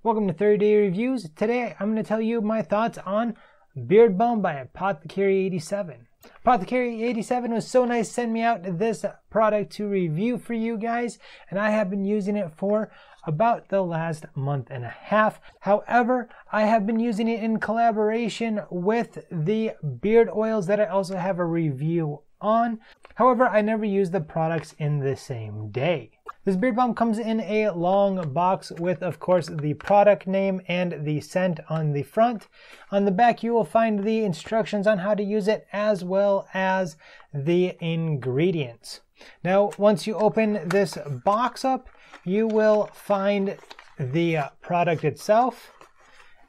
Welcome to 30 Day Reviews. Today I'm going to tell you my thoughts on Beard Balm by Apothecary87. Apothecary87 was so nice to send me out this product to review for you guys, and I have been using it for about the last month and a half. However, I have been using it in collaboration with the beard oils that I also have a review on. However, I never use the products in the same day. This beard balm comes in a long box with, of course, the product name and the scent on the front. On the back, you will find the instructions on how to use it as well as the ingredients. Now, once you open this box up, you will find the product itself,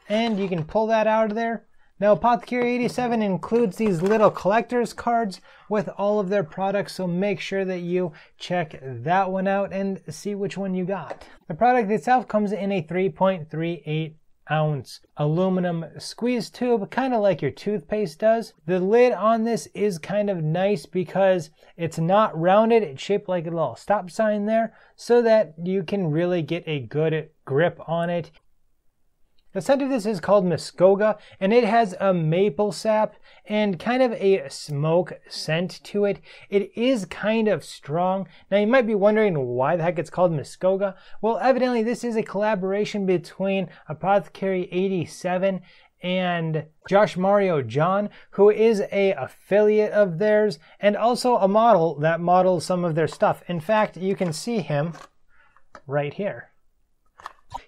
and you can pull that out of there. Now, Apothecary87 includes these little collector's cards with all of their products, so make sure that you check that one out and see which one you got. The product itself comes in a 3.38 ounce aluminum squeeze tube, kind of like your toothpaste does. The lid on this is kind of nice because it's not rounded. It's shaped like a little stop sign there so that you can really get a good grip on it. The scent of this is called Muskoka, and it has a maple sap and kind of a smoke scent to it. It is kind of strong. Now you might be wondering why the heck it's called Muskoka. Well, evidently this is a collaboration between Apothecary87 and Josh Mario John, who is a affiliate of theirs and also a model that models some of their stuff. In fact, you can see him right here.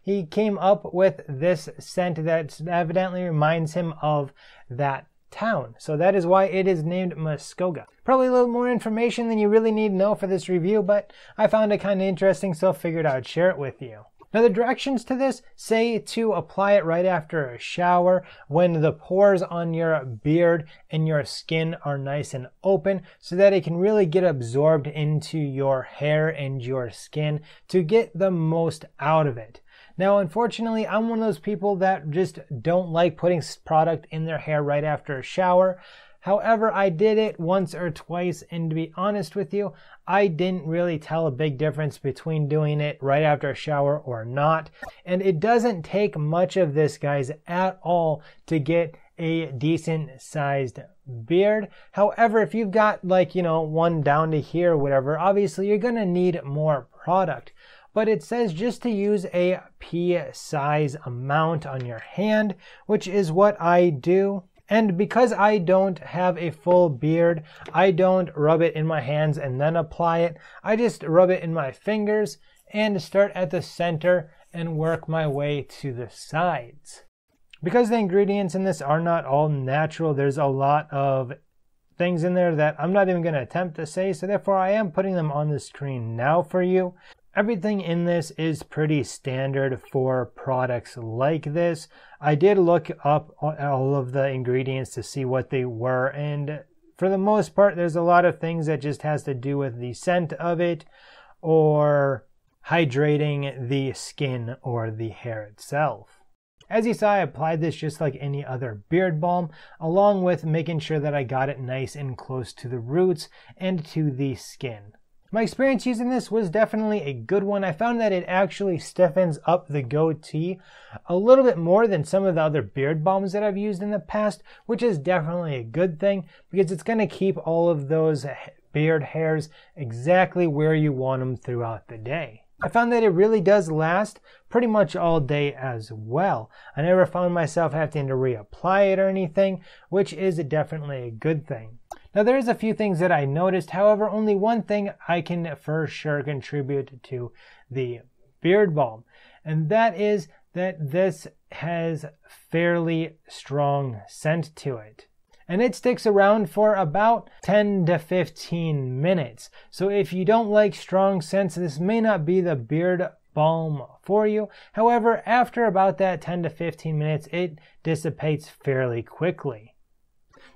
He came up with this scent that evidently reminds him of that town. So that is why it is named Muskoka. Probably a little more information than you really need to know for this review, but I found it kind of interesting, so I figured I'd share it with you. Now, the directions to this say to apply it right after a shower when the pores on your beard and your skin are nice and open so that it can really get absorbed into your hair and your skin to get the most out of it. Now, unfortunately, I'm one of those people that just don't like putting product in their hair right after a shower. However, I did it once or twice, and to be honest with you, I didn't really tell a big difference between doing it right after a shower or not. And it doesn't take much of this, guys, at all to get a decent sized beard. However, if you've got like, one down to here or whatever, obviously you're going to need more product. But it says just to use a pea size amount on your hand, which is what I do. And because I don't have a full beard, I don't rub it in my hands and then apply it. I just rub it in my fingers and start at the center and work my way to the sides. Because the ingredients in this are not all natural, there's a lot of things in there that I'm not even going to attempt to say, so therefore I am putting them on the screen now for you. Everything in this is pretty standard for products like this. I did look up all of the ingredients to see what they were, and for the most part there's a lot of things that just has to do with the scent of it or hydrating the skin or the hair itself. As you saw, I applied this just like any other beard balm, along with making sure that I got it nice and close to the roots and to the skin. My experience using this was definitely a good one. I found that it actually stiffens up the goatee a little bit more than some of the other beard balms that I've used in the past, which is definitely a good thing because it's going to keep all of those beard hairs exactly where you want them throughout the day. I found that it really does last pretty much all day as well. I never found myself having to reapply it or anything, which is definitely a good thing. Now, there's a few things that I noticed. However, only one thing I can for sure contribute to the beard balm, and that is that this has fairly strong scent to it. And it sticks around for about 10 to 15 minutes. So if you don't like strong scents, this may not be the beard balm for you. However, after about that 10 to 15 minutes, it dissipates fairly quickly.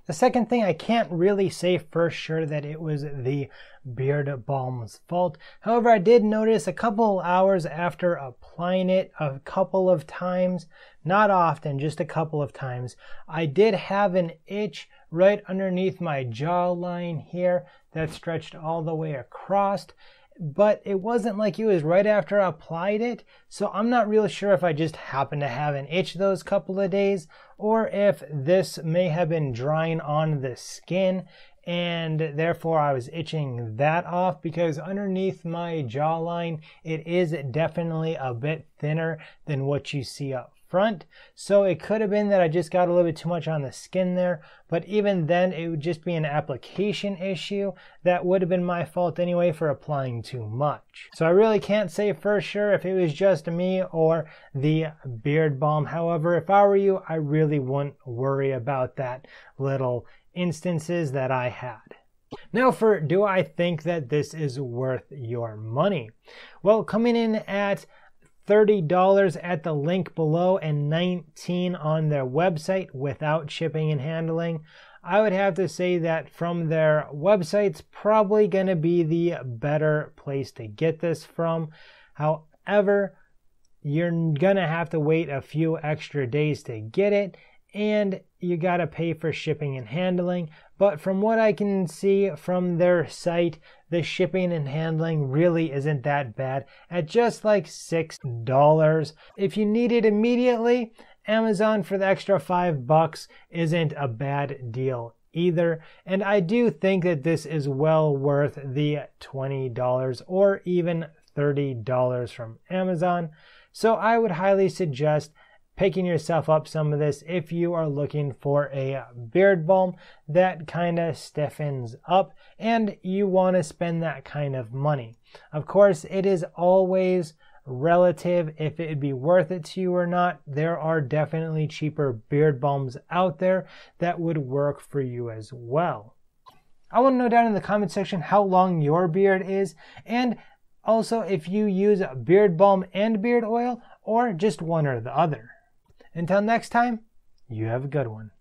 The second thing, I can't really say for sure that it was the beard balm's fault. However, I did notice a couple hours after applying it a couple of times, not often, just a couple of times, I did have an itch right underneath my jawline here that stretched all the way across. but it wasn't like it was right after I applied it. So I'm not real sure if I just happened to have an itch those couple of days, or if this may have been drying on the skin and therefore I was itching that off, because underneath my jawline it is definitely a bit thinner than what you see up front. So it could have been that I just got a little bit too much on the skin there, but even then it would just be an application issue that would have been my fault anyway for applying too much. So I really can't say for sure if it was just me or the beard balm. However, if I were you, I really wouldn't worry about that little instances that I had. Now for, do I think that this is worth your money? Well, coming in at $30 at the link below and $19 on their website without shipping and handling, I would have to say that from their website's probably going to be the better place to get this from. However, you're going to have to wait a few extra days to get it, and you got to pay for shipping and handling. But from what I can see from their site, the shipping and handling really isn't that bad at just like $6. If you need it immediately, Amazon for the extra $5 isn't a bad deal either. And I do think that this is well worth the $20 or even $30 from Amazon. So I would highly suggest picking yourself up some of this if you are looking for a beard balm that kind of stiffens up and you want to spend that kind of money. Of course, it is always relative if it would be worth it to you or not. There are definitely cheaper beard balms out there that would work for you as well. I want to know down in the comment section how long your beard is, and also if you use beard balm and beard oil or just one or the other. Until next time, you have a good one.